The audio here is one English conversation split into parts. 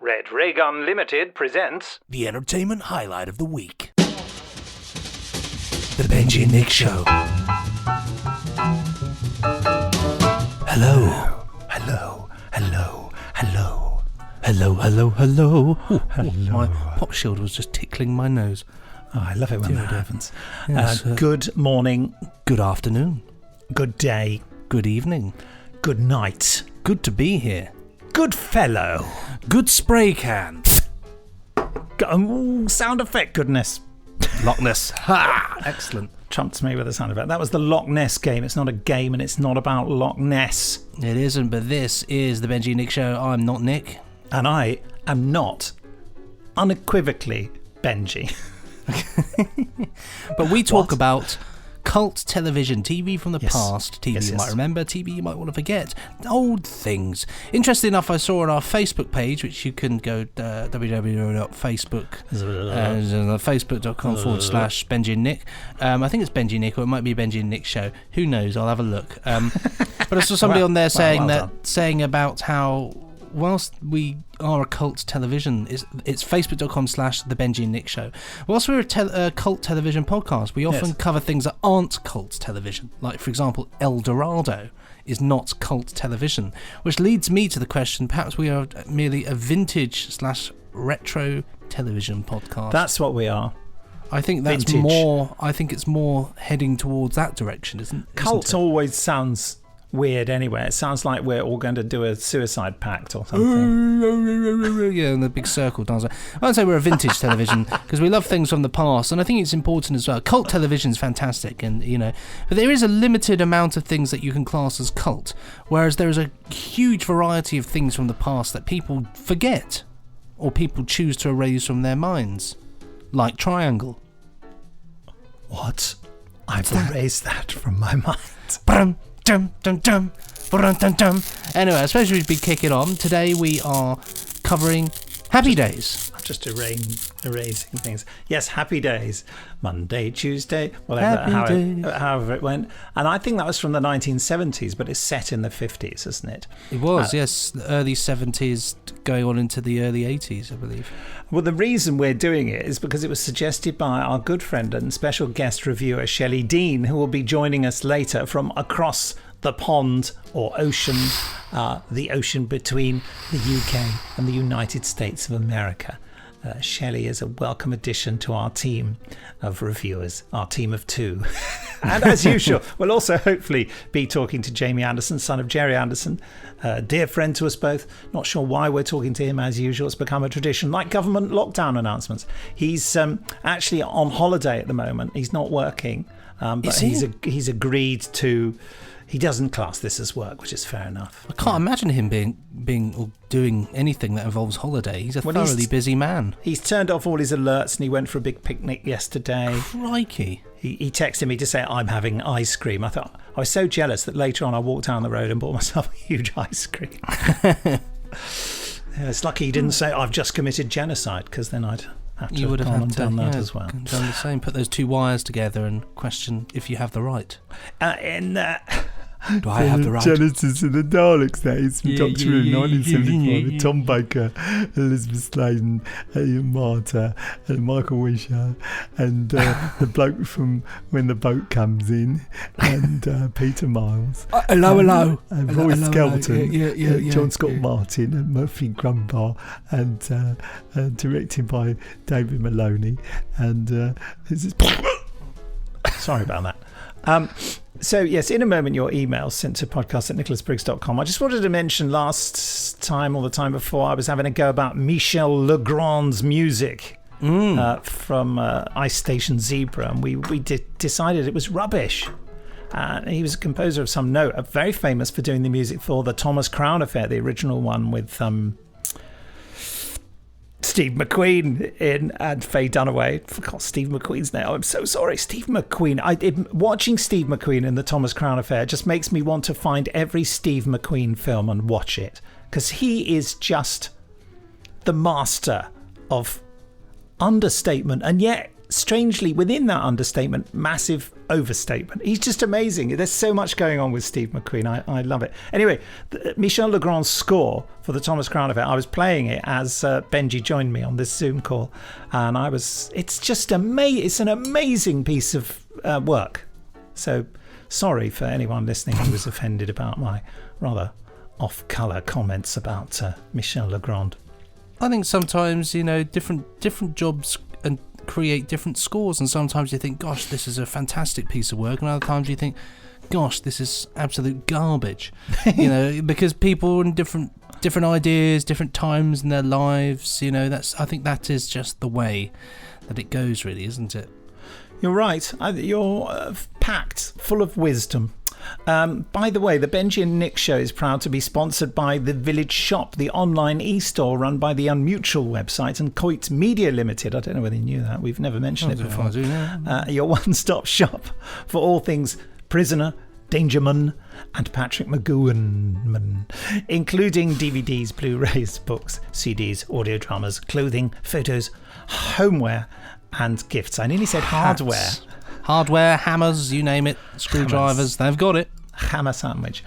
Red Ray Gun Limited presents the entertainment highlight of the week. The Benji and Nick Show. Hello. Hello. Hello. Hello. Hello, hello, hello. Ooh, my pop shield was just tickling my nose. Oh, I love it when that happens. Yes, good morning. Good afternoon. Good day. Good evening. Good night. Good to be here. Good fellow. Good spray can. Sound effect goodness. Loch Ness. Ha! Excellent. Trumped me with a sound effect. That was the Loch Ness game. It's not a game and it's not about Loch Ness. It isn't, but this is the Benji and Nick Show. I'm not Nick. And I am not unequivocally Benji. But we talk about cult television, TV from the past, TV you might remember, TV you might want to forget, old things. Interesting enough, I saw on our Facebook page, which you can go www.facebook, facebook.com/Benji and Nick. I think it's Benji Nick, or it might be Benji and Nick Show. Who knows? I'll have a look. But I saw somebody on there saying about how whilst we are a cult television, it's facebook.com/the Benji and Nick Show. Whilst we're a cult television podcast, we often cover things that aren't cult television. Like, for example, El Dorado is not cult television, which leads me to the question, perhaps we are merely a vintage/retro television podcast. That's what we are. I think that's vintage. more. I think it's more heading towards that direction, isn't Cult always sounds weird anyway. It sounds like we're all going to do a suicide pact or something. Yeah, in the big circle dance. I'd say we're a vintage television because we love things from the past, and I think it's important as well. Cult television is fantastic, and but there is a limited amount of things that you can class as cult, whereas there is a huge variety of things from the past that people forget or people choose to erase from their minds, like Triangle. What? I've erased that from my mind. Dum, dum, dum, dum, dum, dum. Anyway, I suppose we'd be kicking on. Today we are covering Happy Days. Just erasing things. Yes, Happy Days. Monday, Tuesday, whatever, however it went. And I think that was from the 1970s, but it's set in the 50s, isn't it? It was, yes. The early 70s going on into the early 80s, I believe. Well, the reason we're doing it is because it was suggested by our good friend and special guest reviewer, Shelley Dean, who will be joining us later from across the pond or ocean, the ocean between the UK and the United States of America. Shelley is a welcome addition to our team of reviewers, our team of two. And as usual, we'll also hopefully be talking to Jamie Anderson, son of Jerry Anderson, dear friend to us both. Not sure why we're talking to him as usual. It's become a tradition, like government lockdown announcements. He's actually on holiday at the moment. He's not working, but he's agreed to. He doesn't class this as work, which is fair enough. I can't imagine him being or doing anything that involves holiday. He's a thoroughly busy man. He's turned off all his alerts and he went for a big picnic yesterday. Crikey. He texted me to say, I'm having ice cream. I was so jealous that later on I walked down the road and bought myself a huge ice cream. It's lucky he didn't say, I've just committed genocide, because then I'd have to have gone and done that as well. Done the same. Put those two wires together and question if you have the right. Do I have the right? Genesis and the Daleks, that is from Doctor Who, 1974. With Tom Baker, Elizabeth Sladen, Marta, and Michael Wisher, and the bloke from When the Boat Comes In, and Peter Miles. Hello. And Roy Skelton, Yeah. John Scott Martin, and Murphy Grumbar, and directed by David Maloney. And sorry about that. So, yes, in a moment, your email sent to podcast@nicholasbriggs.com. I just wanted to mention last time or the time before I was having a go about Michel Legrand's music from Ice Station Zebra, and we decided it was rubbish. He was a composer of some note, very famous for doing the music for the Thomas Crown Affair, the original one with Steve McQueen and Faye Dunaway. I forgot Steve McQueen's name. I'm so sorry, Steve McQueen. Watching Steve McQueen in the Thomas Crown Affair just makes me want to find every Steve McQueen film and watch it, because he is just the master of understatement and yet strangely, within that understatement, massive overstatement. He's just amazing. There's so much going on with Steve McQueen. I love it. Anyway, Michel Legrand's score for the Thomas Crown Affair, I was playing it as Benji joined me on this Zoom call, and it's just it's an amazing piece of work. So sorry for anyone listening who was offended about my rather off-colour comments about Michel Legrand. I think sometimes, different jobs and create different scores, and sometimes you think, gosh, this is a fantastic piece of work, and other times you think, gosh, this is absolute garbage. Because people in different ideas, different times in their lives, I think that is just the way that it goes, really, isn't it? You're right. You're packed full of wisdom. By the way, the Benji and Nick show is proud to be sponsored by The Village Shop, the online e-store run by the Unmutual website, and Coit Media Limited. I don't know whether you knew that. We've never mentioned it before. Your one-stop shop for all things Prisoner, Dangerman, and Patrick McGowan, including DVDs, Blu-rays, books, CDs, audio dramas, clothing, photos, homeware, and gifts. I nearly said hardware. Hardware, hammers, you name it, screwdrivers, they've got it. Hammer sandwich.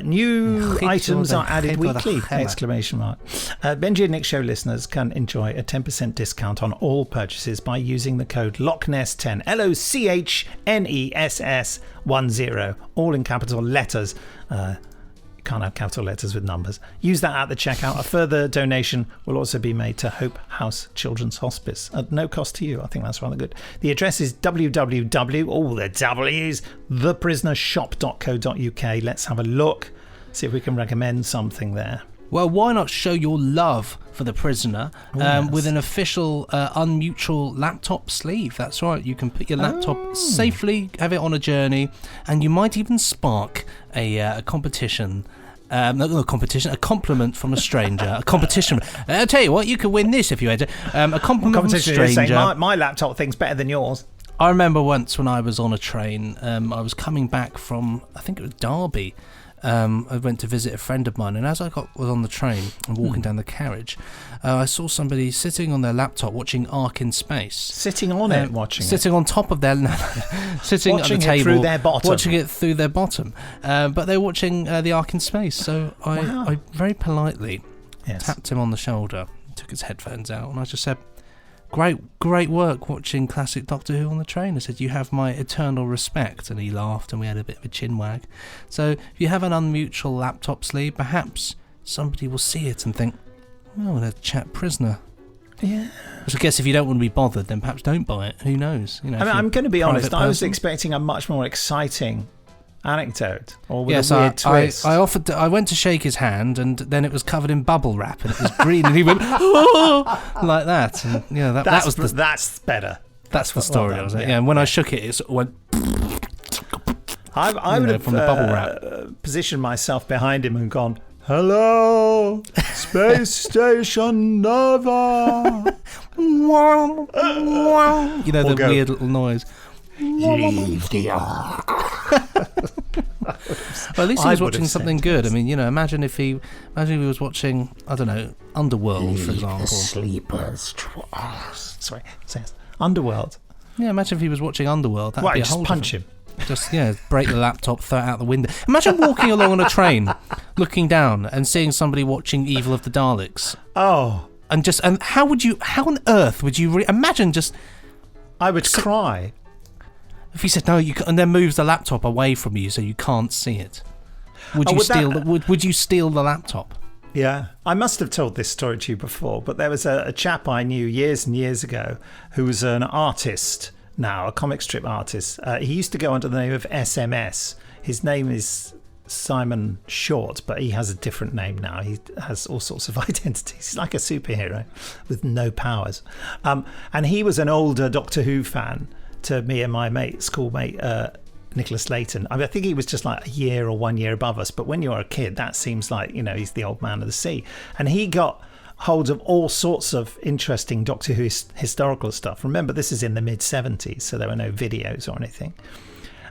New items are added weekly! ! Benji and Nick Show listeners can enjoy a 10% discount on all purchases by using the code LOCHNESS10, LOCHNESS10, all in capital letters. Can't have capital letters with numbers. Use that at the checkout. A further donation will also be made to Hope House Children's Hospice at no cost to you. I think that's rather good. The address is theprisonershop.co.uk. Let's have a look, see if we can recommend something there. Well, why not show your love for The Prisoner with an official Unmutual laptop sleeve? That's right, you can put your laptop safely, have it on a journey, and you might even spark a competition. Not a competition, a compliment from a stranger. A competition. I'll tell you what, you could win this if you enter. A compliment from a stranger. Saying, my laptop thing's better than yours. I remember once when I was on a train, I was coming back from, I think it was Derby. I went to visit a friend of mine, and as I was on the train and walking down the carriage, I saw somebody sitting on their laptop watching Ark in Space. Sitting on it, watching sitting on top of their sitting watching at the table, through their bottom. watching it through their bottom. But they were watching the Ark in Space. So I very politely tapped him on the shoulder, took his headphones out, and I just said, Great work watching classic Doctor Who on the train. I said, you have my eternal respect. And he laughed, and we had a bit of a chin wag. So if you have an Unmutual laptop sleeve, perhaps somebody will see it and think, oh, they're chat Prisoner. Yeah. So I guess if you don't want to be bothered, then perhaps don't buy it. Who knows? I'm going to be honest. I was expecting a much more exciting anecdote, or with a weird twist. I went to shake his hand, and then it was covered in bubble wrap, and it was green, and he went oh! like that. And that's better. That's the story. Was it? Yeah. And when I shook it, it sort of went. I would have from the bubble wrap positioned myself behind him and gone, "Hello, Space Station Nova." The weird little noise. Leave the Ark. Well, at least he was watching something good. I mean, imagine if he was watching, I don't know, Underworld, for example. The sleepers. Sorry, Underworld. Yeah, imagine if he was watching Underworld. That'd be a just punch him. Just break the laptop, throw it out the window. Imagine walking along on a train, looking down and seeing somebody watching Evil of the Daleks. Oh, and how on earth would you imagine just? I would cry. If he said no, you and then moves the laptop away from you so you can't see it, would you would you steal the laptop? Yeah, I must have told this story to you before, but there was a chap I knew years and years ago who was an artist now, a comic strip artist. He used to go under the name of SMS. His name is Simon Short, but he has a different name now. He has all sorts of identities. He's like a superhero with no powers. And he was an older Doctor Who fan to me and my schoolmate Nicholas Layton. I think he was just like a year or 1 year above us, but when you're a kid, that seems like, he's the old man of the sea. And he got hold of all sorts of interesting Doctor Who historical stuff. Remember, this is in the mid-70s, so there were no videos or anything.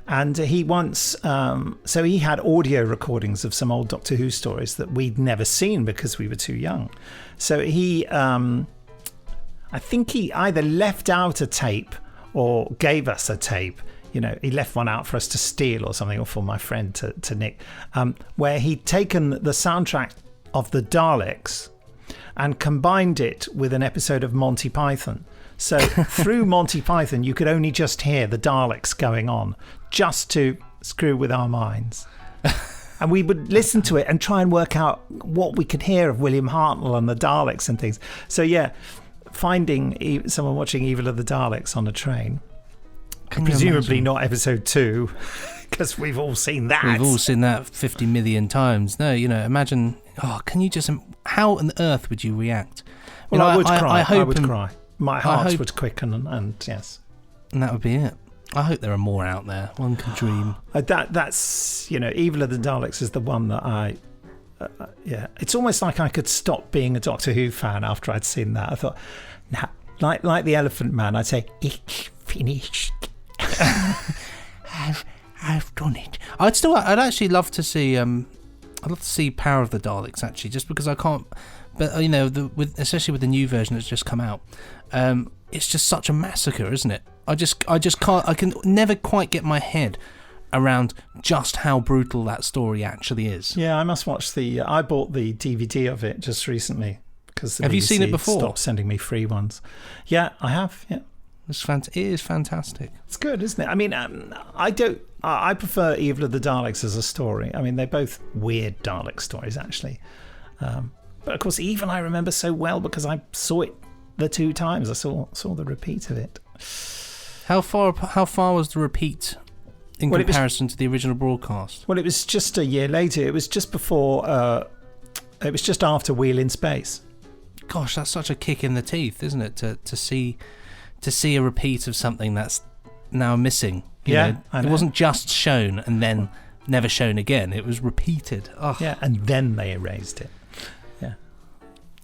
And he once, so he had audio recordings of some old Doctor Who stories that we'd never seen because we were too young. So he, I think he either left out a tape or gave us a tape. You know, he left one out for us to steal or something, or for my friend to nick, where he'd taken the soundtrack of the Daleks and combined it with an episode of Monty Python. So through Monty Python, you could only just hear the Daleks going on, just to screw with our minds. And we would listen to it and try and work out what we could hear of William Hartnell and the Daleks and things. So yeah, finding someone watching Evil of the Daleks on a train, presumably not episode 2, because we've all seen that. We've all seen that 50 million times. No, you know, imagine. Oh, can you just? How on earth would you react? Well, you know, I would cry. I would and, cry. My heart would quicken, and yes. And that would be it. I hope there are more out there. One can dream. That's, you know, Evil of the Daleks is the one that yeah. It's almost like I could stop being a Doctor Who fan after I'd seen that. I thought, nah, like the Elephant Man, I'd say, it's finished. I've done it. I'd actually love to see. I'd love to see Power of the Daleks, actually, just because I can't. But you know, especially with the new version that's just come out, it's just such a massacre, isn't it? I just can't. I can never quite get my head around just how brutal that story actually is. Yeah, I must watch I bought the DVD of it just recently because have you seen it before? Stopped sending me free ones. Yeah, I have. Yeah, it is fantastic. It's good, isn't it? I mean, I prefer Evil of the Daleks as a story. I mean, they're both weird Dalek stories, actually. But of course, Evil I remember so well because I saw it the 2 times. I saw the repeat of it. How far was the repeat in comparison to the original broadcast? Well, it was just a year later. It was just before. It was just after Wheel in Space. Gosh, that's such a kick in the teeth, isn't it? To see a repeat of something that's now missing. You know? I know. It wasn't just shown and then never shown again. It was repeated. Oh. Yeah, and then they erased it. Yeah.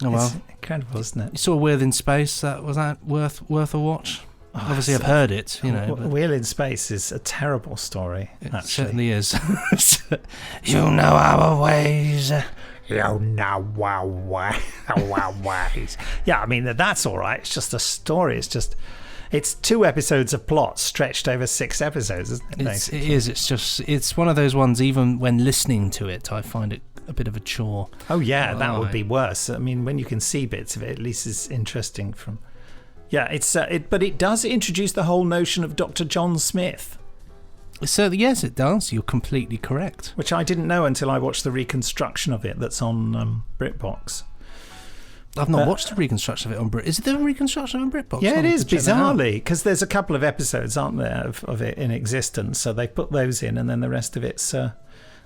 Oh well, it's incredible, isn't it? You saw Wheel in Space. Was that worth a watch? Obviously, I've heard it. You know, Wheel in Space is a terrible story. It certainly is. You know our ways. You know our ways. Yeah, I mean that's all right. It's just a story. It's 2 episodes of plot stretched over 6 episodes, isn't it? It is. It's one of those ones. Even when listening to it, I find it a bit of a chore. Oh yeah, that would be worse. I mean, when you can see bits of it, at least it's interesting from. Yeah, but it does introduce the whole notion of Dr. John Smith. So yes, it does. You're completely correct. Which I didn't know until I watched the reconstruction of it that's on BritBox. I've not watched the reconstruction of it on Brit. Is it the reconstruction on BritBox? Yeah, it is, bizarrely, because there's a couple of episodes, aren't there, of it in existence. So they put those in, and then the rest of it's a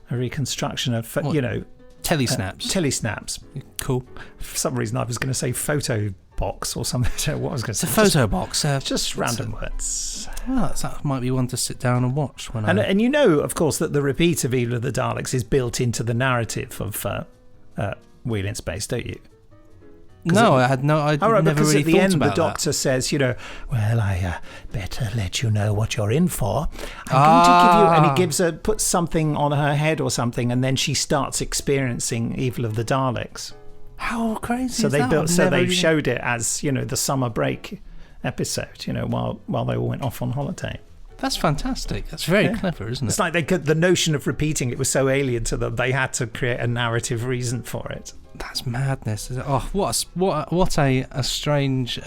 reconstruction of, telesnaps. Telesnaps. Cool. For some reason, I was going to say photo box or something. I don't know what I was going to say. It's a photo box. Just random words. Well, that might be one to sit down and watch. And you know, of course, that the repeat of Evil of the Daleks is built into the narrative of Wheel in Space, don't you? No, I never because really at the thought end about the doctor says, well, I better let you know what you're in for. I'm going to give you, and he puts something on her head or something, and then she starts experiencing Evil of the Daleks. How crazy! So they showed it as the summer break episode, while they all went off on holiday. That's fantastic. That's very clever, isn't it? It's like the notion of repeating it was so alien to them, they had to create a narrative reason for it. That's madness. Oh, what a strange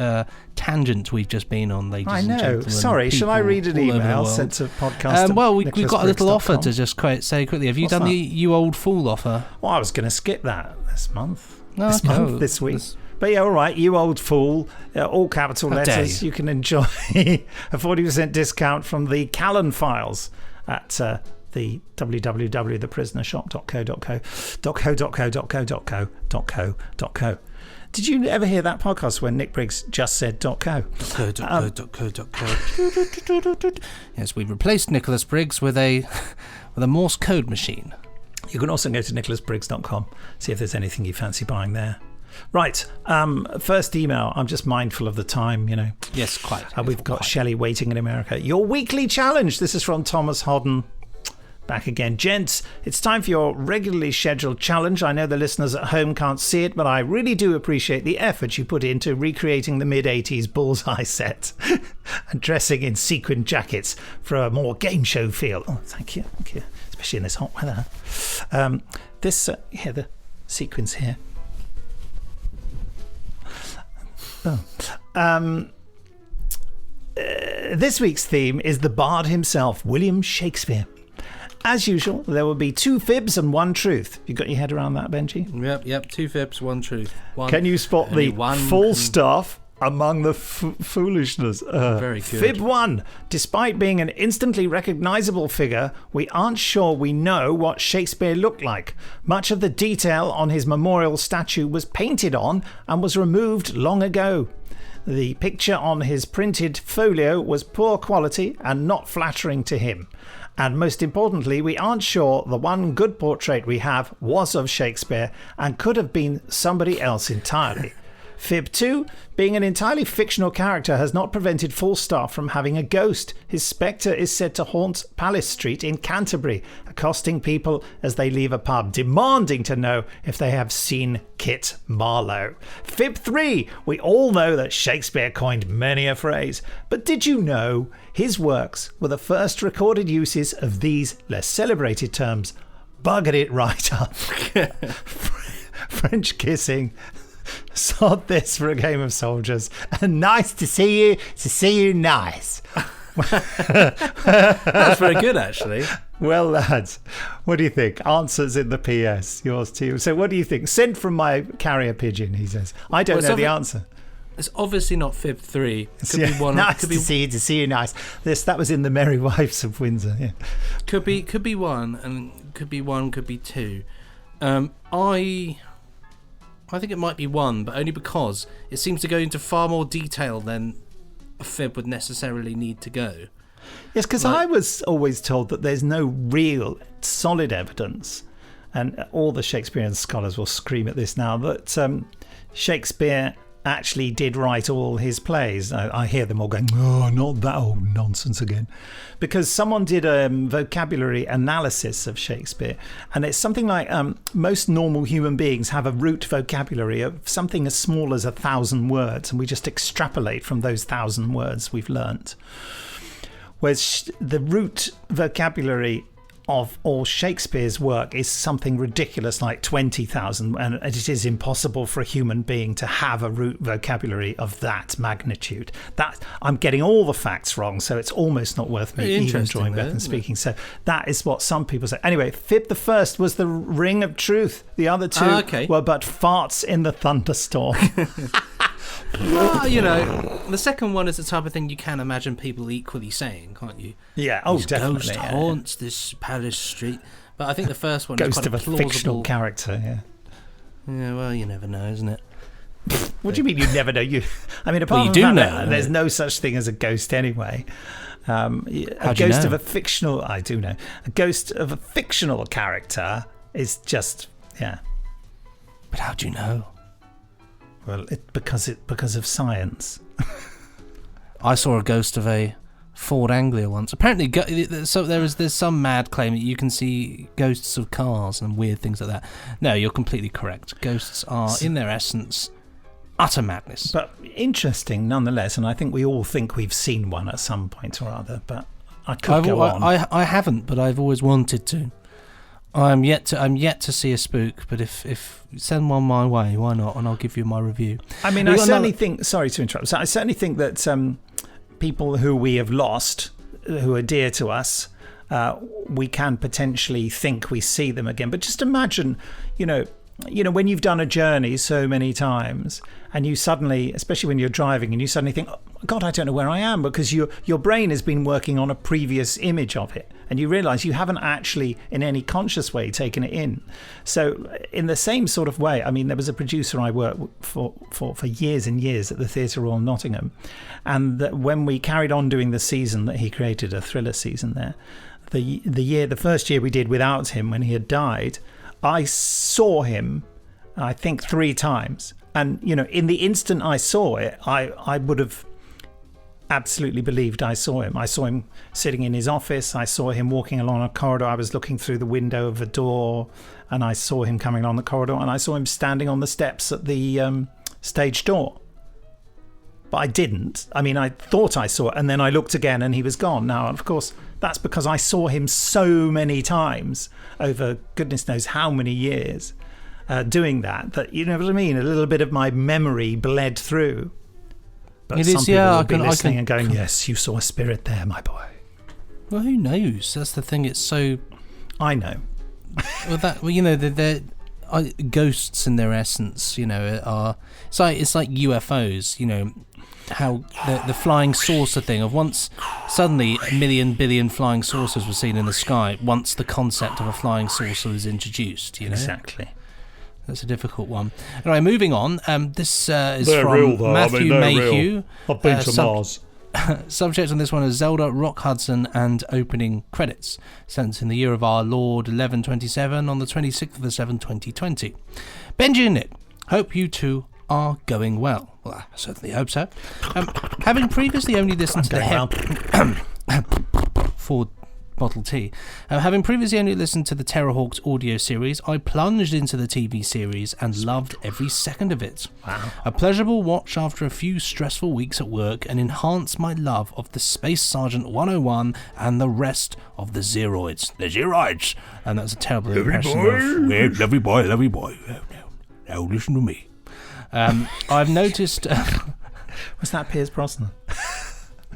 tangent we've just been on, ladies and gentlemen. I know. Sorry, shall I read an email sent to podcast? Well, we've got a little offer to just say quickly. Have you done the You Old Fool offer? Well, I was going to skip that this month. This week. But yeah, all right, You Old Fool, all capital letters. You can enjoy a 40% discount from the Callan Files at the www.theprisonershop.co.co. Did you ever hear that podcast when Nick Briggs just said .co? Yes, we replaced Nicholas Briggs with a Morse code machine. You can also go to nicholasbriggs.com, see if there's anything you fancy buying there. Right, first email. I'm just mindful of the time, Yes, quite. We've got Shelley waiting in America. Your weekly challenge. This is from Thomas Hodden. back again. Gents, it's time for your regularly scheduled challenge. I know the listeners at home can't see it, but I really do appreciate the effort you put into recreating the mid-80s bullseye set and dressing in sequin jackets for a more game show feel. Oh, thank you, especially in this hot weather. The sequins here. This week's theme is the bard himself, William Shakespeare. As usual, there will be 2 fibs and 1 truth. You got your head around that, Benji? Yep. 2 fibs, 1 truth. Can you spot the full stuff among the foolishness? Very good. Fib 1. Despite being an instantly recognisable figure, we aren't sure we know what Shakespeare looked like. Much of the detail on his memorial statue was painted on and was removed long ago. The picture on his printed folio was poor quality and not flattering to him. And most importantly, we aren't sure the one good portrait we have was of Shakespeare and could have been somebody else entirely. Fib 2, being an entirely fictional character has not prevented Falstaff from having a ghost. His spectre is said to haunt Palace Street in Canterbury, accosting people as they leave a pub, demanding to know if they have seen Kit Marlowe. Fib 3, we all know that Shakespeare coined many a phrase, but did you know his works were the first recorded uses of these less celebrated terms? Buggered it right up. French kissing. Sod this for a game of soldiers. And nice to see you nice. That's very good, actually. Well, lads, what do you think? Answers in the PS. Yours too. So what do you think? Sent from my carrier pigeon, he says. I don't know the answer. It's obviously not Fib 3. Could be 1. Nice to see you nice. That was in the Merry Wives of Windsor. Yeah. Could be 1, and could be 1, could be 2. I think it might be 1, but only because it seems to go into far more detail than a fib would necessarily need to go. Yes, because I was always told that there's no real solid evidence, and all the Shakespearean scholars will scream at this now, that Shakespeare actually did write all his plays. I hear them all going, oh, not that old nonsense again. Because someone did a vocabulary analysis of Shakespeare, and it's something like most normal human beings have a root vocabulary of something as small as 1,000 words, and we just extrapolate from those 1,000 words we've learnt. Whereas the root vocabulary of all Shakespeare's work is something ridiculous like 20,000, and it is impossible for a human being to have a root vocabulary of that magnitude. That I'm getting all the facts wrong, so it's almost not worth me even drawing breath and speaking. So that is what some people say. Anyway, Fib the first was the ring of truth. The other 2 were but farts in the thunderstorm. Well, you know, the second one is the type of thing you can imagine people equally saying, can't you? Yeah, His definitely. Ghost haunts this Palace Street. But I think the first one is Ghost quite of a plausible fictional character, yeah. Yeah, well, you never know, isn't it? What do you mean you never know? Apart you from do that, know. There's no such thing as a ghost anyway. A ghost of a fictional... I do know. A ghost of a fictional character is just... Yeah. But how do you know? Well, because of science. I saw a ghost of a Ford Anglia once. Apparently, so there's some mad claim that you can see ghosts of cars and weird things like that. No, you're completely correct. Ghosts are, in their essence, utter madness. But interesting nonetheless, and I think we all think we've seen one at some point or other, but I could go on. I haven't, but I've always wanted to. I'm yet to see a spook, but if send one my way, why not? And I'll give you my review. I mean, I certainly think. Sorry to interrupt. I certainly think that people who we have lost, who are dear to us, we can potentially think we see them again. But just imagine, you know, when you've done a journey so many times, and you suddenly, especially when you're driving, and you suddenly think, oh, God, I don't know where I am, because your brain has been working on a previous image of it, and you realise you haven't actually, in any conscious way, taken it in. So, in the same sort of way, I mean, there was a producer I worked for years and years at the Theatre Royal Nottingham, and when we carried on doing the season that he created, a thriller season there, the first year we did without him, when he had died, I saw him, I think 3 times. And, in the instant I saw it, I would have absolutely believed I saw him. I saw him sitting in his office. I saw him walking along a corridor. I was looking through the window of a door, and I saw him coming along the corridor, and I saw him standing on the steps at the stage door. But I didn't. I mean, I thought I saw it, and then I looked again, and he was gone. Now, of course, that's because I saw him so many times over goodness knows how many years doing that, you know what I mean? A little bit of my memory bled through. But some people will be listening and going, yes, you saw a spirit there, my boy. Well, who knows? That's the thing. It's so... I know. They're ghosts in their essence, are... It's like UFOs, how the flying saucer thing of once suddenly a million billion flying saucers were seen in the sky once the concept of a flying saucer was introduced, Exactly. That's a difficult one. Anyway, moving on. This is they're from real, though. Matthew Mayhew. I've been to Mars. Subject on this one is Zelda, Rock Hudson, and opening credits. Sent in the year of our Lord 1127 on the 26th of the 7th, 2020. Benji and Nick, hope you two are going well. Well, I certainly hope so. Having previously only listened to the for bottle tea. Having previously only listened to the Terrorhawks audio series, I plunged into the TV series and loved every second of it. Wow. A pleasurable watch after a few stressful weeks at work, and enhanced my love of the Space Sergeant 101 and the rest of the Zeroids. The Zeroids! And that's a terrible impression of... Yeah, lovely boy. Now listen to me. I've noticed... Was that Piers Brosnan?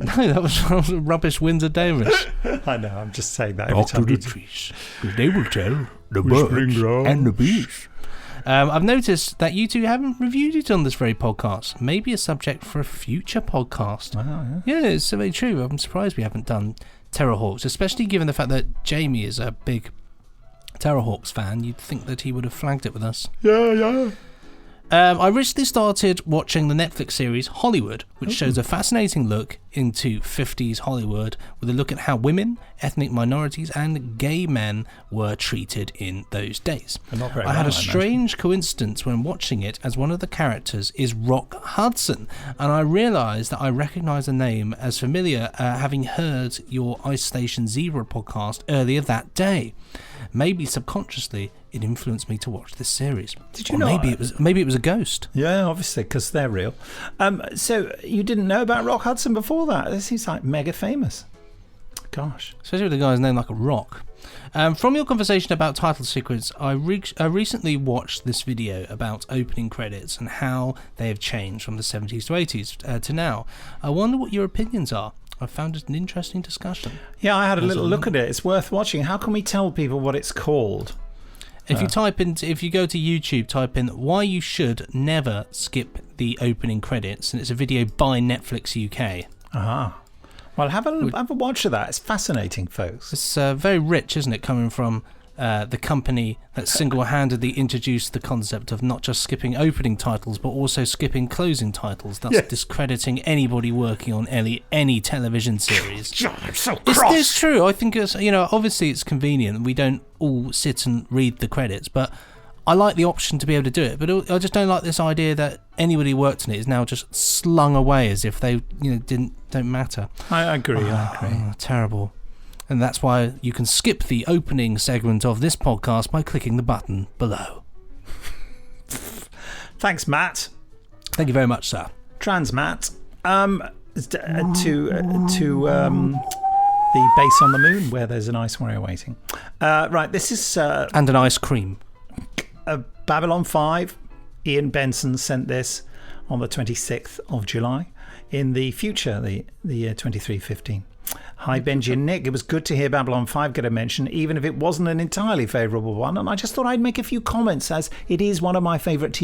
No, that was rubbish Windsor Davis. I know, I'm just saying that every Talk time. to the trees, because they will tell the birds and the bees. I've noticed that you two haven't reviewed it on this very podcast. Maybe a subject for a future podcast. Wow, yeah. Yeah, it's very true. I'm surprised we haven't done Terrorhawks, especially given the fact that Jamie is a big Terrorhawks fan. You'd think that he would have flagged it with us. Yeah. I recently started watching the Netflix series Hollywood, which shows a fascinating look into 50s Hollywood with a look at how women, ethnic minorities and gay men were treated in those days. I had a strange coincidence when watching it, as one of the characters is Rock Hudson, and I realised that I recognised the name as familiar, having heard your Ice Station Zebra podcast earlier that day. Maybe subconsciously it influenced me to watch this series. Did you know? Maybe it was a ghost. Yeah, obviously, because they're real. So you didn't know about Rock Hudson before that? This is like mega famous. Gosh. Especially with a guy's name like a rock. From your conversation about title sequence, I recently watched this video about opening credits and how they have changed from the 70s to 80s to now. I wonder what your opinions are. I found it an interesting discussion. Yeah, I had a little look at it. It's worth watching. How can we tell people what it's called? If you go to YouTube, type in why you should never skip the opening credits, and it's a video by Netflix UK. Aha. Well, have a watch of that. It's fascinating, folks. It's very rich, isn't it, coming from the company that single-handedly introduced the concept of not just skipping opening titles, but also skipping closing titles, thus discrediting anybody working on any television series. I'm so cross. It's true. I think it's, obviously it's convenient. We don't all sit and read the credits, but I like the option to be able to do it. But I just don't like this idea that anybody who worked on it is now just slung away as if they, don't matter. I agree. Terrible. And that's why you can skip the opening segment of this podcast by clicking the button below. Thanks, Matt. Thank you very much, sir. Trans Matt. To the base on the moon where there's an ice warrior waiting. Right, this is... and an ice cream. Babylon 5. Ian Benson sent this on the 26th of July in the future, the year 2315. Hi, Benji and Nick. It was good to hear Babylon 5 get a mention, even if it wasn't an entirely favourable one. And I just thought I'd make a few comments, as it is one of my favourite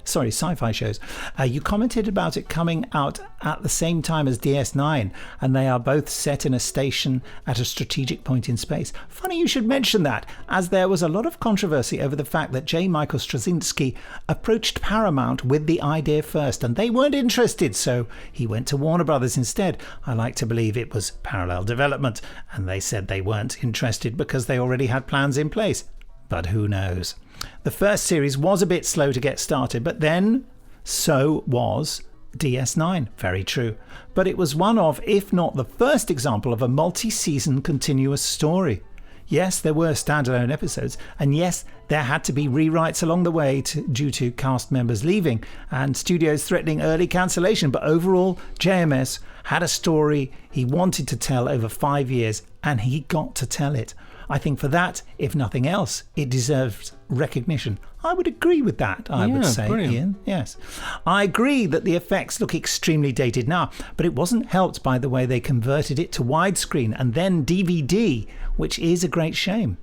sci-fi shows. You commented about it coming out at the same time as DS9, and they are both set in a station at a strategic point in space. Funny you should mention that, as there was a lot of controversy over the fact that J. Michael Straczynski approached Paramount with the idea first, and they weren't interested, so he went to Warner Brothers instead. I like to believe it was parallel development, and they said they weren't interested because they already had plans in place. But who knows? The first series was a bit slow to get started, but then so was DS9. Very true. But it was one of, if not the first example of a multi-season continuous story. Yes, there were standalone episodes, and yes, there had to be rewrites along the way due to cast members leaving and studios threatening early cancellation. But overall, JMS had a story he wanted to tell over 5 years, and he got to tell it. I think for that, if nothing else, it deserves recognition. I would agree with that, I would say, brilliant. Ian. Yes. I agree that the effects look extremely dated now, but it wasn't helped by the way they converted it to widescreen and then DVD, which is a great shame.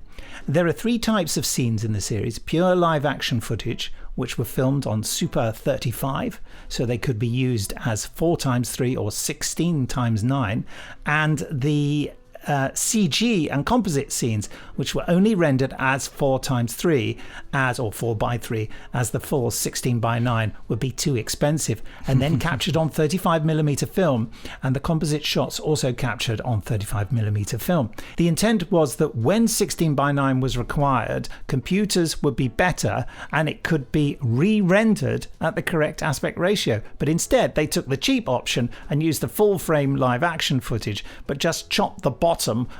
There are 3 types of scenes in the series: pure live action footage, which were filmed on Super 35, so they could be used as 4x3 or 16x9, and the CG and composite scenes, which were only rendered as 4x3 or 4x3, as the full 16x9 would be too expensive, and then captured on 35mm film, and the composite shots also captured on 35mm film. The intent was that when 16x9 was required, computers would be better and it could be re-rendered at the correct aspect ratio, but instead they took the cheap option and used the full frame live action footage, but just chopped the bottom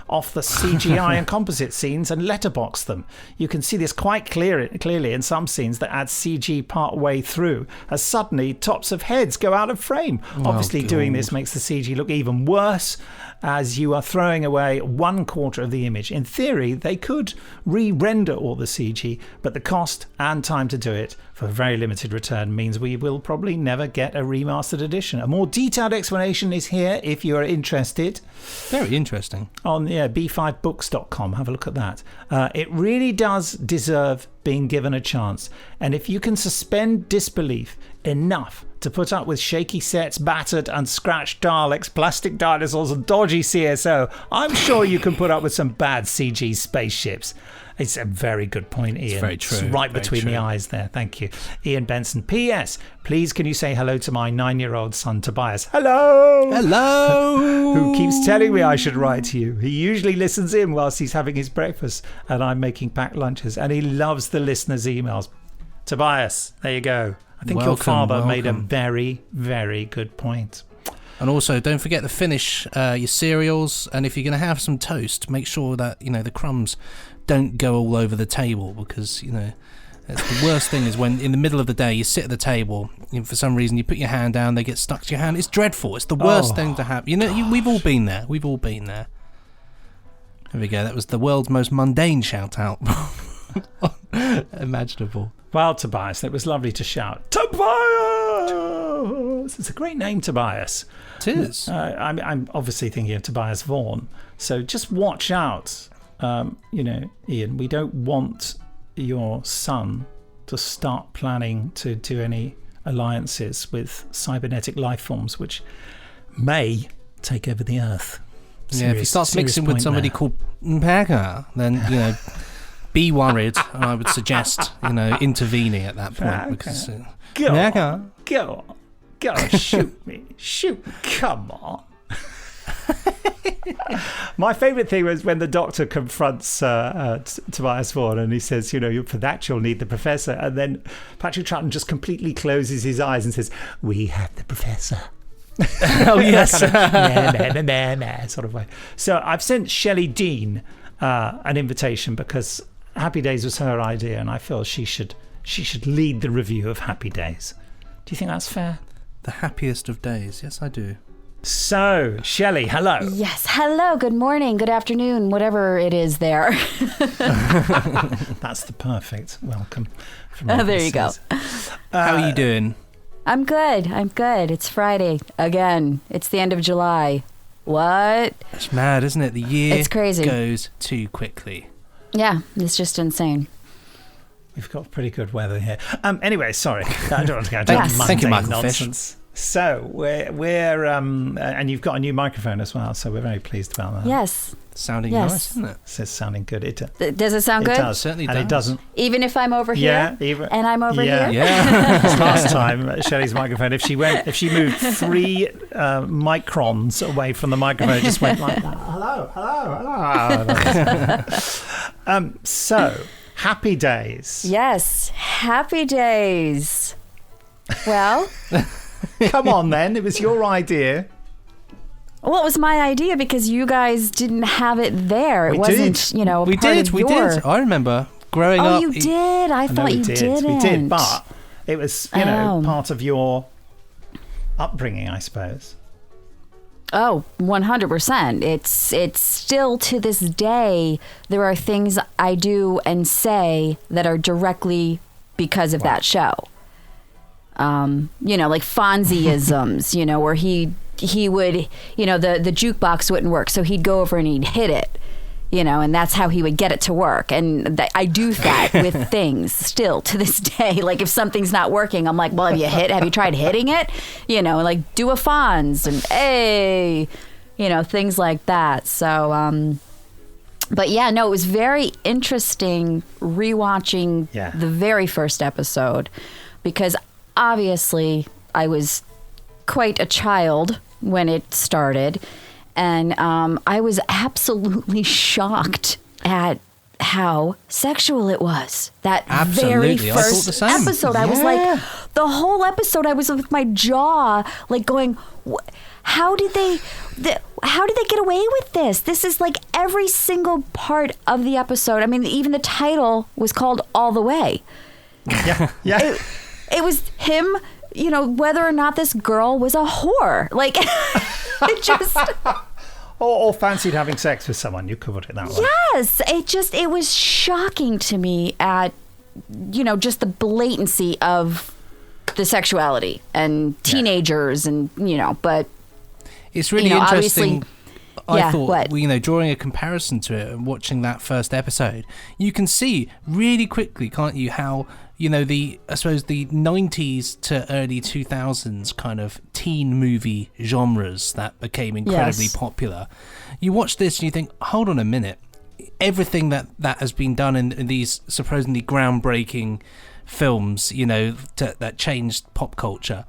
off the CGI and composite scenes and letterbox them. You can see this quite clearly in some scenes that add CG part way through, as suddenly tops of heads go out of frame. Obviously doing this makes the CG look even worse, as you are throwing away 1/4 of the image. In theory, they could re-render all the CG, but the cost and time to do it for very limited return means we will probably never get a remastered edition. A more detailed explanation is here if you are interested. Very interesting. On b5books.com, have a look at that. It really does deserve being given a chance, and if you can suspend disbelief enough to put up with shaky sets, battered and scratched Daleks, plastic dinosaurs and dodgy CSO, I'm sure you can put up with some bad CG spaceships. It's a very good point, Ian. It's very true. It's right between the eyes there. Thank you. Ian Benson. P.S. Please can you say hello to my 9-year-old son Tobias? Hello! Hello! Who keeps telling me I should write to you. He usually listens in whilst he's having his breakfast and I'm making packed lunches, and he loves the listeners' emails. Tobias, there you go. I think your father made a very, very good point. And also, don't forget to finish your cereals, and if you're going to have some toast, make sure that, the crumbs don't go all over the table, because, it's the worst thing is when in the middle of the day you sit at the table, for some reason you put your hand down, they get stuck to your hand. It's dreadful. It's the worst thing to happen. We've all been there. We've all been there. There we go. That was the world's most mundane shout out imaginable. Well, Tobias, it was lovely to shout, Tobias! It's a great name, Tobias. It is. I'm obviously thinking of Tobias Vaughan. So just watch out, Ian. We don't want your son to start planning to do any alliances with cybernetic life forms, which may take over the Earth. If he starts mixing with somebody called Mpaka, then, be worried, and I would suggest, intervening at that point. Because, Go on, shoot me. Shoot, come on. My favourite thing was when the Doctor confronts Tobias Vaughan and he says, for that you'll need the Professor. And then Patrick Troughton just completely closes his eyes and says, we have the Professor. Oh, yes. Sort of way. So I've sent Shelley Dean an invitation because Happy Days was her idea, and I feel she should lead the review of Happy Days. Do you think that's fair? The happiest of days. Yes, I do. So, Shelley, hello. Yes, hello, good morning, good afternoon, whatever it is there. That's the perfect welcome. There you go. How are you doing? I'm good. It's Friday again. It's the end of July. What? It's mad, isn't it? The year It's crazy. Goes too quickly. Yeah, it's just insane. We've got pretty good weather here. Anyway, sorry. I don't want to go into Thank you, Michael nonsense. Fish. So we're and you've got a new microphone as well, so we're very pleased about that. Yes. Sounding nice, isn't it? It's sounding good. Does it sound good? It does. Certainly and does. It doesn't. Even if I'm over here and I'm over here? Yeah. Last time, Shelley's microphone, if she moved 3 microns away from the microphone, it just went like that. Hello. So, Happy Days. Yes, Happy Days. Well, Come on, then. It was your idea. Well, it was my idea because you guys didn't have it there. It wasn't, you know, We did. I remember growing up. Oh, you did? I thought you didn't. We did, but it was, you know, part of your upbringing, I suppose. Oh, 100%. It's still to this day, there are things I do and say that are directly because of that show. You know, like Fonzie-isms, you know, where he would, you know, the jukebox wouldn't work, so he'd go over and he'd hit it, you know, and that's how he would get it to work. And I do that with things still to this day. Like if something's not working, I'm like, well, have you tried hitting it? You know, like do a Fonz and hey, you know, things like that. So, but yeah, no, it was very interesting rewatching the very first episode because obviously I was quite a child when it started, and I was absolutely shocked at how sexual it was. That very first episode, I was like, the whole episode, I was with my jaw like going, how did they get away with this? This is like every single part of the episode. I mean, even the title was called All the Way. Yeah. It was him, you know, whether or not this girl was a whore. Like, it just... or fancied having sex with someone. You covered it that way. Yes. It was shocking to me at, you know, just the blatancy of the sexuality and teenagers and, you know, but... It's really interesting. I thought, what? you know, drawing a comparison to it and watching that first episode, you can see really quickly, can't you, how, you know, I suppose the 90s to early 2000s kind of teen movie genres that became incredibly popular. You watch this and you think, hold on a minute, everything that has been done in these supposedly groundbreaking films, you know, that changed pop culture,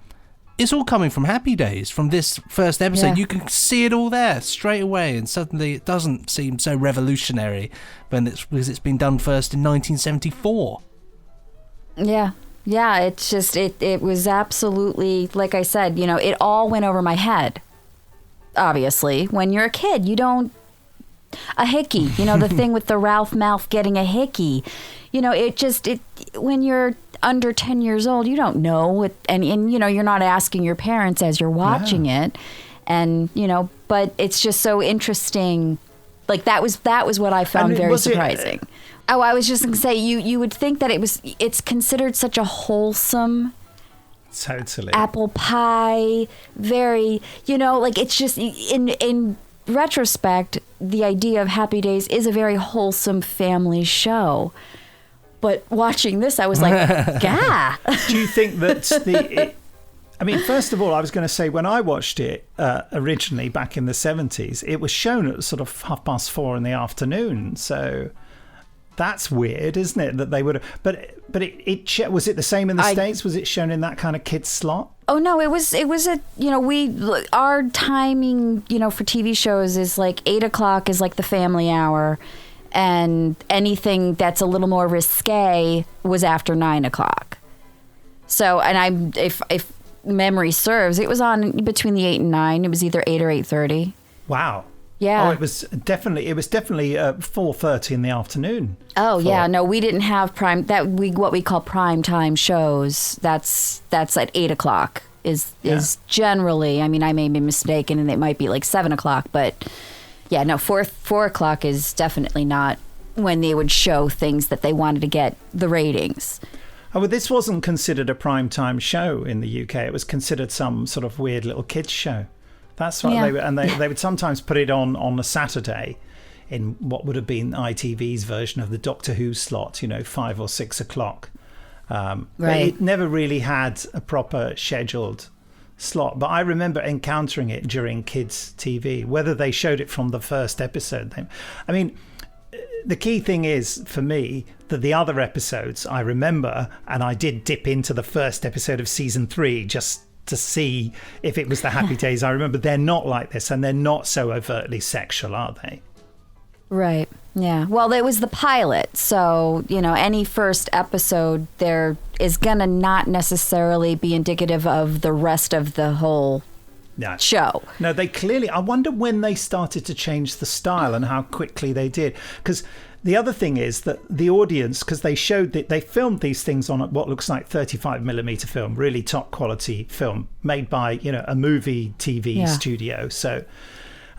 it's all coming from Happy Days, from this first episode. Yeah. You can see it all there straight away, and suddenly it doesn't seem so revolutionary because it's been done first in 1974. Yeah, it's just, it was absolutely, like I said, you know, it all went over my head. Obviously, when you're a kid, you don't, a hickey, you know, the thing with the Ralph mouth getting a hickey, you know, when you're under 10 years old, you don't know, and you know, you're not asking your parents as you're watching it, and you know, but it's just so interesting. Like that was what I found very surprising. I was just gonna say, you would think that it's considered such a wholesome, totally apple pie, very, you know, like it's just in retrospect, the idea of Happy Days is a very wholesome family show. But watching this, I was like, gah. Do you think that I mean, first of all, I was going to say, when I watched it originally back in the 70s, it was shown at sort of 4:30 in the afternoon. So that's weird, isn't it? That they would have. But was it the same in the States? Was it shown in that kind of kids slot? Oh, no, it was a, you know, our timing, you know, for TV shows is like 8 o'clock is like the family hour. And anything that's a little more risque was after 9 o'clock. So, and if memory serves, it was on between the 8 and 9. It was either 8 or 8:30. Wow. Yeah. Oh, it was definitely 4:30 in the afternoon. Oh yeah, no, we didn't have what we call prime time shows. That's at 8 o'clock is generally. I mean, I may be mistaken, and it might be like 7 o'clock, but. Yeah, no, 4 o'clock is definitely not when they would show things that they wanted to get the ratings. Oh, well, this wasn't considered a primetime show in the UK. It was considered some sort of weird little kids show. That's right. Yeah. They would sometimes put it on a Saturday in what would have been ITV's version of the Doctor Who slot, you know, 5 or 6 o'clock. Right. But it never really had a proper scheduled slot, but I remember encountering it during kids' TV, whether they showed it from the first episode. I mean, the key thing is for me that the other episodes I remember, and I did dip into the first episode of season 3 just to see if it was the Happy Days I remember. They're not like this, and they're not so overtly sexual, are they? Right. Yeah. Well, it was the pilot. So, any first episode there is going to not necessarily be indicative of the rest of the whole show. No, they clearly... I wonder when they started to change the style and how quickly they did. Because the other thing is that the audience, because they showed that they filmed these things on what looks like 35mm film, really top quality film made by, a movie TV studio. So,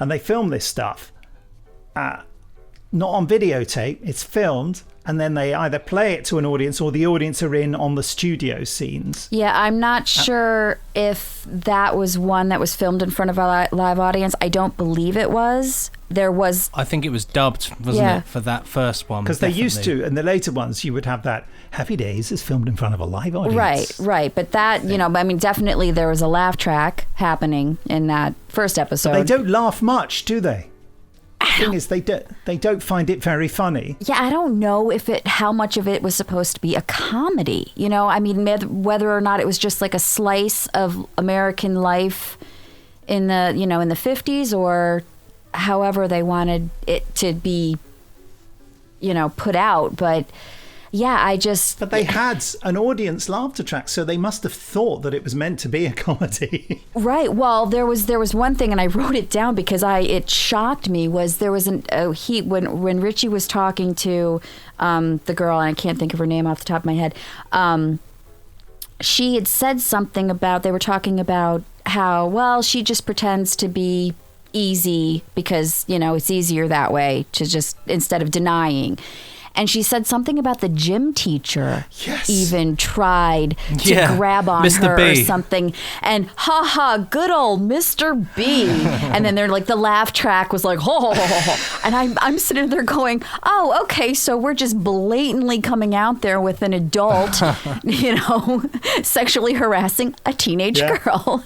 and they filmed this stuff not on videotape, it's filmed, and then they either play it to an audience or the audience are in on the studio scenes. Yeah, I'm not sure if that was one that was filmed in front of a live audience. I don't believe it was. There was... I think it was dubbed, wasn't it, for that first one? Because they used to, in the later ones, you would have that Happy Days is filmed in front of a live audience. Right. But that, definitely there was a laugh track happening in that first episode. But they don't laugh much, do they? The thing is, they don't find it very funny. Yeah, I don't know how much of it was supposed to be a comedy. Whether or not it was just like a slice of American life in the in the 50s, or however they wanted it to be, put out. But yeah, But they had an audience laughter track, so they must have thought that it was meant to be a comedy. Right. Well, there was one thing, and I wrote it down because it shocked me. Was there was when Richie was talking to the girl, and I can't think of her name off the top of my head. She had said something about, they were talking about how, she just pretends to be easy because it's easier that way to just, instead of denying. And she said something about the gym teacher even tried to grab on Mr. her B. or something. And good old Mr. B. And then they're like, the laugh track was like, ho, ho, ho, ho, ho. And I'm sitting there going, oh, okay, so we're just blatantly coming out there with an adult, sexually harassing a teenage girl.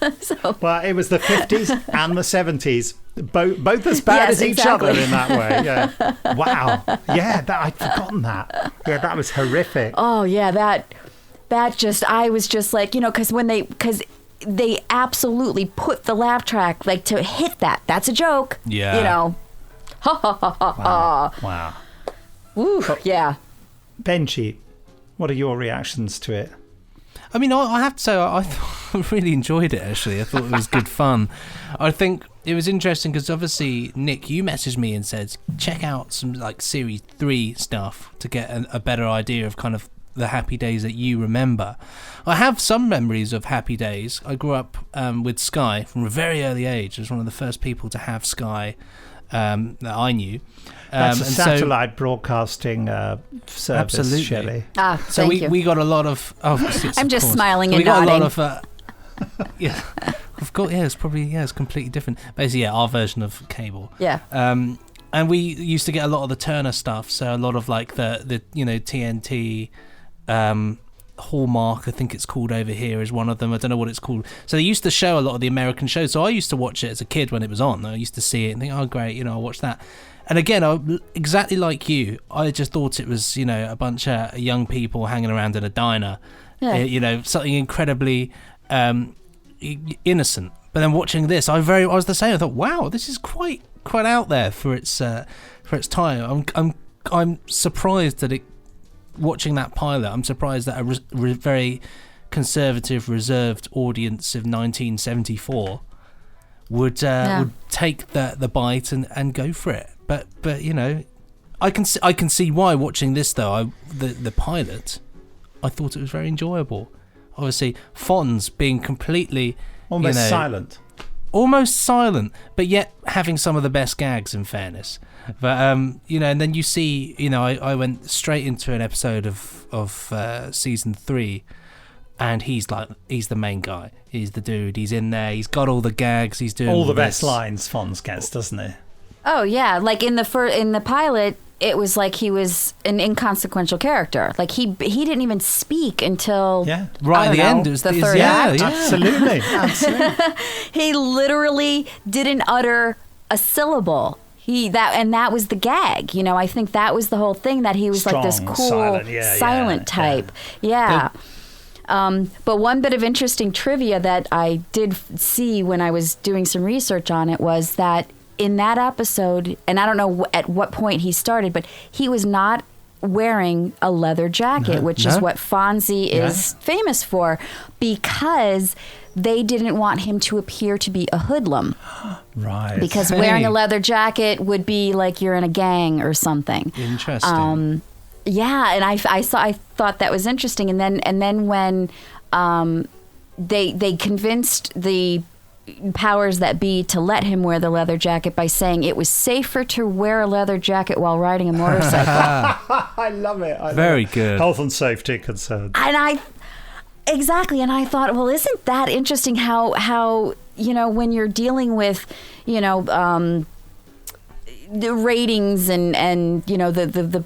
Well, it was the 50s and the 70s. Both as bad as each other in that way. Yeah. Wow. Yeah, I'd forgotten that. Yeah, that was horrific. Oh yeah, that just, I was just like, because they absolutely put the laugh track like to hit that. That's a joke. Yeah. Ha ha ha ha ha. Wow. Ooh, yeah. Benji, what are your reactions to it? I have to say, I really enjoyed it, actually. I thought it was good fun. I think it was interesting because obviously, Nick, you messaged me and said, check out some like Series 3 stuff to get a better idea of kind of the Happy Days that you remember. I have some memories of Happy Days. I grew up with Sky from a very early age. I was one of the first people to have Sky that I knew. That's a satellite broadcasting service, absolutely. Shelley. So we got a lot of... I'm just smiling and we got nodding. a lot of... yeah, I've got... Yeah, it's completely different. Basically, our version of cable. Yeah. And we used to get a lot of the Turner stuff. So a lot of like the TNT... Hallmark, I think it's called over here, is one of them. I don't know what it's called. So they used to show a lot of the American shows. So I used to watch it as a kid when it was on. I used to see it and think, oh great, I'll watch that. And again, exactly like you, I just thought it was, a bunch of young people hanging around in a diner. Yeah. Something incredibly innocent. But then watching this, I was the same. I thought, wow, this is quite out there for its time. I'm surprised that watching that pilot, I'm surprised that a very conservative, reserved audience of 1974 would take the bite and go for it. But I can see why. Watching this though, the pilot, I thought it was very enjoyable. Obviously, Fonz being completely almost silent, but yet having some of the best gags. In fairness. But and then you see, I went straight into an episode of season 3, and he's the main guy. He's the dude. He's in there. He's got all the gags. He's doing all the best lines. Fonz gets, doesn't he? Oh yeah, like in the pilot, it was like he was an inconsequential character. Like he didn't even speak until right at the end. It was the third act. Absolutely. He literally didn't utter a syllable. That was the gag. I think that was the whole thing, that he was strong, like this cool, silent type. Yeah. But one bit of interesting trivia that I did see when I was doing some research on it was that in that episode, and I don't know at what point he started, but he was not wearing a leather jacket, which is what Fonzie is famous for, because they didn't want him to appear to be a hoodlum. Right. Because wearing a leather jacket would be like you're in a gang or something. Interesting. Yeah, and I thought that was interesting. And then when they convinced the powers that be to let him wear the leather jacket by saying it was safer to wear a leather jacket while riding a motorcycle. I love it. Very good. Health and safety concerns. And exactly. And I thought, well, isn't that interesting how when you're dealing with, the ratings and the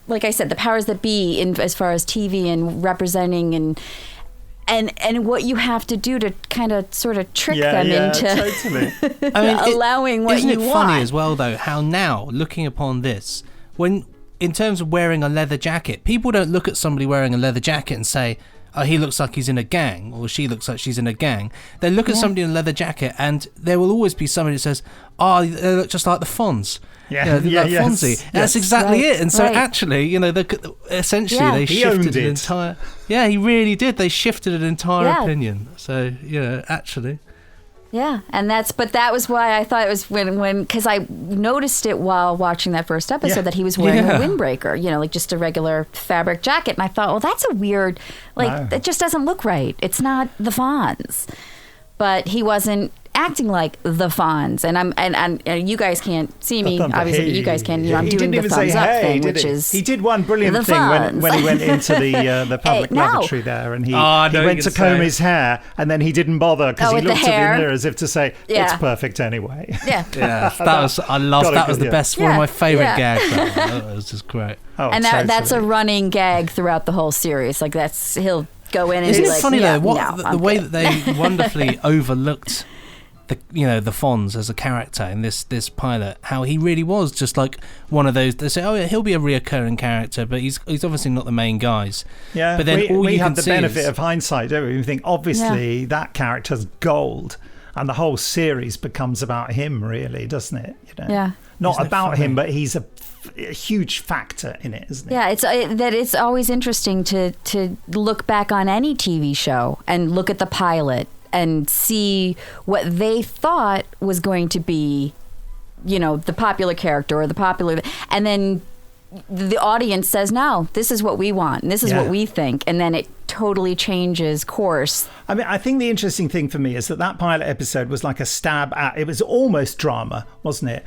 like I said, the powers that be in as far as TV and representing and what you have to do to kind of sort of trick them into totally. allowing what you want. Isn't it funny as well, though, how now, looking upon this, when in terms of wearing a leather jacket, people don't look at somebody wearing a leather jacket and say, oh, he looks like he's in a gang, or she looks like she's in a gang. They look at somebody in a leather jacket, and there will always be somebody that says, oh, they look just like the Fonz. Yeah, like Fonzie. yes. That's exactly it. And so actually, essentially they shifted an entire... Yeah, he really did. They shifted an entire opinion. So, actually... Yeah, and that was why I thought it was because I noticed it while watching that first episode that he was wearing a windbreaker, like just a regular fabric jacket, and I thought, well, that's a weird, that just doesn't look right. It's not the Fonz, but he wasn't acting like the Fonz, and you guys can't see me, obviously, but you guys can. I'm doing the thumbs up thing, which is he did one brilliant thing when he went into the public lavatory there, and he went to comb his hair, and then he didn't bother because he looked at the mirror as if to say it's perfect anyway. Yeah, that was the best, one of my favourite gags. That was just great. And that's a running gag throughout the whole series. Like he'll go in and isn't be it like, funny though the way that they wonderfully overlooked the Fonz as a character in this pilot, how he really was just like one of those. They say, oh yeah, he'll be a reoccurring character, but he's obviously not the main guys. Yeah, but then we have the benefit of hindsight, don't we? We think obviously that character's gold, and the whole series becomes about him, really, doesn't it? Yeah, not about him, but he's a huge factor in it, isn't it? Yeah, it's always interesting to look back on any TV show and look at the pilot and see what they thought was going to be, the popular character or the popular, and then the audience says, no, this is what we want, and this is what we think, and then it totally changes course. I mean, I think the interesting thing for me is that pilot episode was like a stab at, it was almost drama, wasn't it?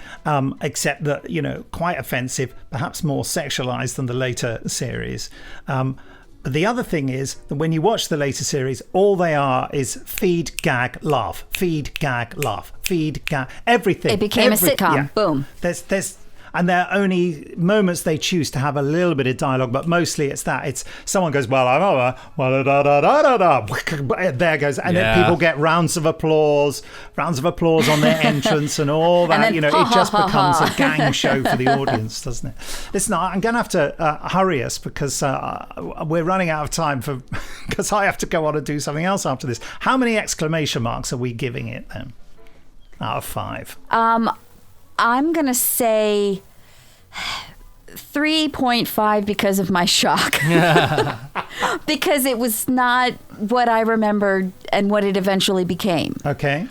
Except that, quite offensive, perhaps more sexualized than the later series. But the other thing is that when you watch the later series, all they are is feed, gag, laugh, feed, gag, laugh, feed, gag, everything. It became a sitcom. Yeah. Boom. And there are only moments they choose to have a little bit of dialogue, but mostly it's that. It's someone goes, well, there goes, and then people get rounds of applause on their entrance and all that. Then, it just becomes a gang show for the audience, doesn't it? Listen, I'm going to have to hurry us because we're running out of time because I have to go on and do something else after this. How many exclamation marks are we giving it then? Out of 5. I'm going to say 3.5 because of my shock. Because it was not what I remembered and what it eventually became. Okay.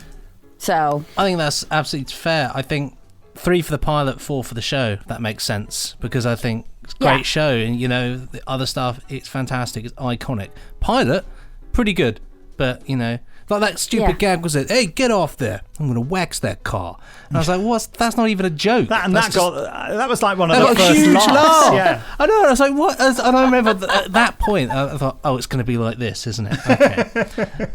So I think that's absolutely fair. I think 3 for the pilot, 4 for the show. That makes sense because I think it's a great show, and the other stuff, it's fantastic, it's iconic. Pilot, pretty good, but like that stupid gag was it? Hey, get off there! I'm going to wax that car. And I was like, that's not even a joke. That was like one of the first huge laughs. Laugh. Yeah. I know. I was like, what? And I remember at that point, I thought, oh, it's going to be like this, isn't it? Okay.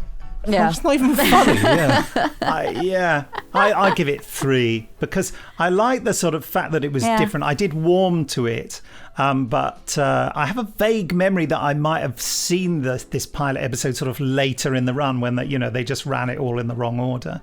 Yeah. It's not even funny. Yeah. I give it 3 because I like the sort of fact that it was different. I did warm to it. But I have a vague memory that I might have seen this pilot episode sort of later in the run when they just ran it all in the wrong order.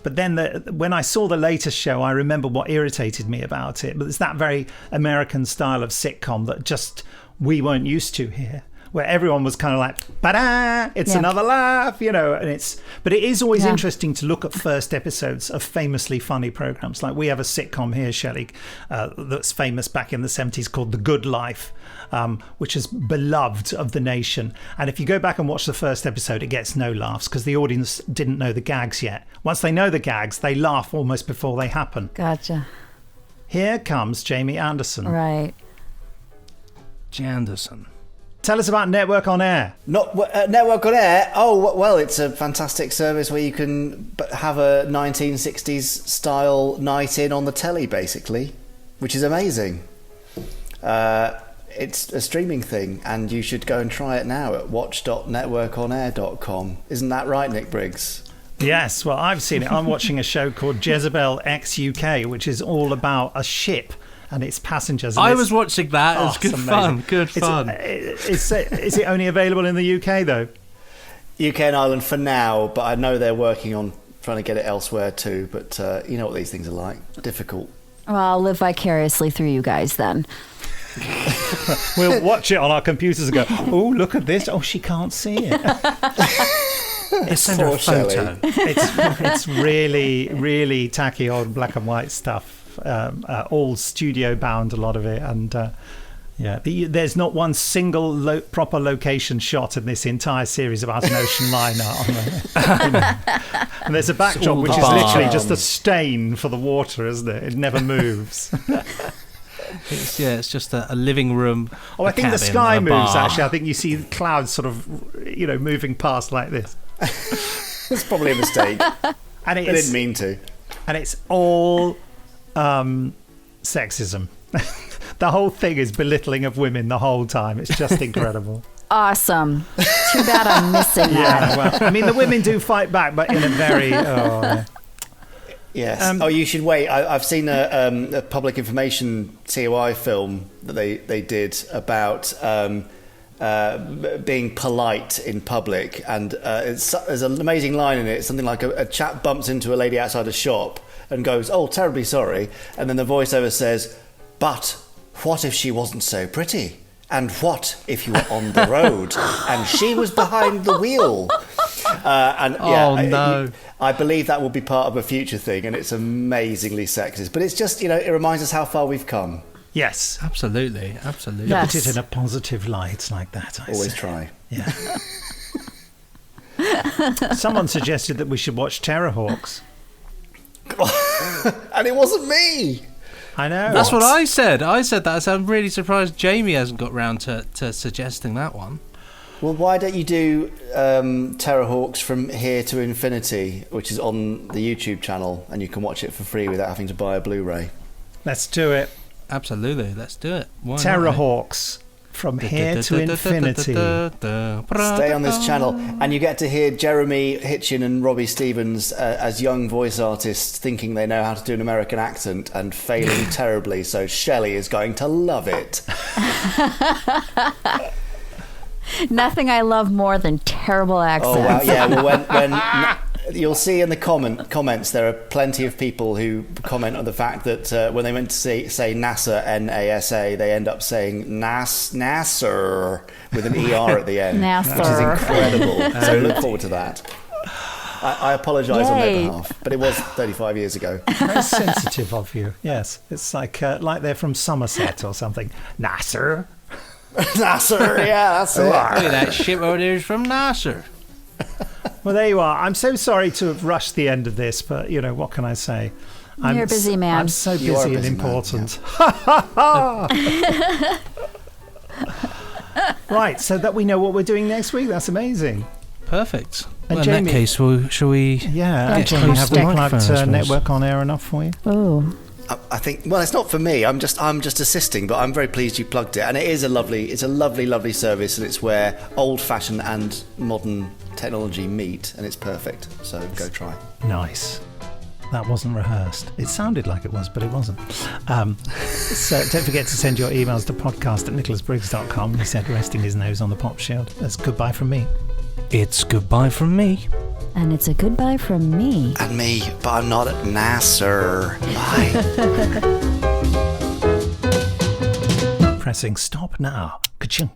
But then when I saw the latest show, I remember what irritated me about it. But it's that very American style of sitcom that just we weren't used to here. where everyone was kind of like, "Ba-da! It's another laugh," but it is always interesting to look at first episodes of famously funny programs. Like we have a sitcom here, Shelley, that's famous back in the 70s called The Good Life, which is beloved of the nation. And if you go back and watch the first episode, it gets no laughs because the audience didn't know the gags yet. Once they know the gags, they laugh almost before they happen. Gotcha. Here comes Jamie Anderson. Right. Janderson. Tell us about Network on Air. Network on Air. Oh, well, it's a fantastic service where you can have a 1960s style night in on the telly, basically, which is amazing. It's a streaming thing, and you should go and try it now at watch.networkonair.com. Isn't that right, Nick Briggs? Yes, well, I've seen it. I'm watching a show called Jezebel X UK, which is all about a ship and its passengers. And I was watching that. It was good fun. Good fun. Is it only available in the UK, though? UK and Ireland for now, but I know they're working on trying to get it elsewhere too. But you know what these things are like. Difficult. Well, I'll live vicariously through you guys then. We'll watch it on our computers and go, oh, look at this. Oh, she can't see it. Send her a photo. It's really, really tacky old black and white stuff. All studio bound, a lot of it. And there's not one single proper location shot in this entire series about an ocean liner. And there's a backdrop which is literally just a stain for the water, isn't it? It never moves. It's just a living room. Oh, I think the sky moves, actually. I think you see clouds sort of, moving past like this. It's probably a mistake. And I didn't mean to. And it's all sexism. The whole thing is belittling of women the whole time. It's just incredible. Awesome. Too bad I'm missing that. Yeah, well, I mean, the women do fight back, but in a very... Yes. You should wait. I've seen a public information COI film that they did about being polite in public, and there's an amazing line in it. It's something like a chap bumps into a lady outside a shop and goes, "Oh, terribly sorry," and then the voiceover says, "But what if she wasn't so pretty? And what if you were on the road and she was behind the wheel?" I believe that will be part of a future thing, and it's amazingly sexist. But it's just, it reminds us how far we've come. Yes. Absolutely. Look at it in a positive light like that. Always try. Yeah. Someone suggested that we should watch Terrorhawks. And it wasn't me. I know. That's what I said. I said that. So I'm really surprised Jamie hasn't got round to suggesting that one. Well, why don't you do Terrorhawks From Here to Infinity, which is on the YouTube channel, and you can watch it for free without having to buy a Blu-ray. Let's do it. Absolutely, let's do it. Terrorhawks From Here to Infinity. Stay on this channel, and you get to hear Jeremy Hitchin and Robbie Stevens as young voice artists thinking they know how to do an American accent and failing terribly, so Shelley is going to love it. Nothing I love more than terrible accents. Oh, wow. Yeah, well, when you'll see in the comments, there are plenty of people who comment on the fact that when they meant to say NASA, NASA, they end up saying Nasser with an ER at the end, Nasser. Which is incredible. So look forward to that. I apologise on their behalf, but it was 35 years ago. Very sensitive of you. Yes, it's like they're from Somerset or something. Nasser. Nasser, yeah, that's it. Look at that ship over there is from Nasser. Well, there you are. I'm so sorry to have rushed the end of this, but, what can I say? You're a busy man. I'm so busy and important. Yeah. Right, so that we know what we're doing next week. That's amazing. Perfect. And Well, Jamie, in that case, shall we... Yeah, get Jamie, have we microphones, plugged I suppose? Network on Air enough for you? Oh. I think, well, it's not for me. I'm just assisting, but I'm very pleased you plugged it. And it's a lovely service, and it's where old-fashioned and modern technology meet, and it's perfect. So go try. Nice. That wasn't rehearsed. It sounded like it was, but it wasn't. So don't forget to send your emails to podcast@nicholasbriggs.com. He said, resting his nose on the pop shield. That's goodbye from me. It's goodbye from me. And it's a goodbye from me. And me, but I'm not at Nasser. Bye. Pressing stop now. Ka-ching.